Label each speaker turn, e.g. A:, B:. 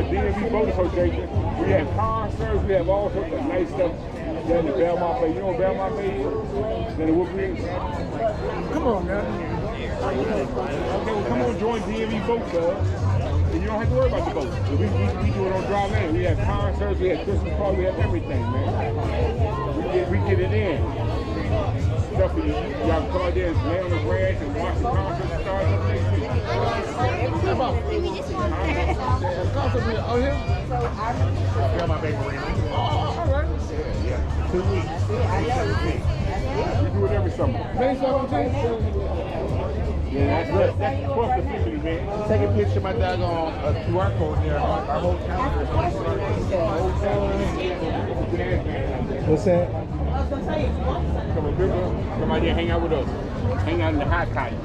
A: DMV Boat Association. We have concerts, we have all sorts of nice stuff down in the Belmont Bay. You know what Belmont Bay is? Then it will be.
B: Come on, man.
A: Okay, well, come on, join DMV Boat Club. And you don't have to worry about the boat. We do it on dry land. We have concerts, we have Christmas parties, we have everything, man. We get it in. Stuff for you. Y'all come out there and lay on the grass and watch the concert start up next week.
B: Concert out here?
A: Yeah, my baby.
B: All right.
A: Yeah. 2 weeks. We do it every summer.
B: May 17th?
A: Yeah, that's plus the 50, man.
B: Take a picture of my daggone QR code there. Our whole calendar. What's that?
A: Come on, come out here, hang out with us. Hang out in the hot toddy.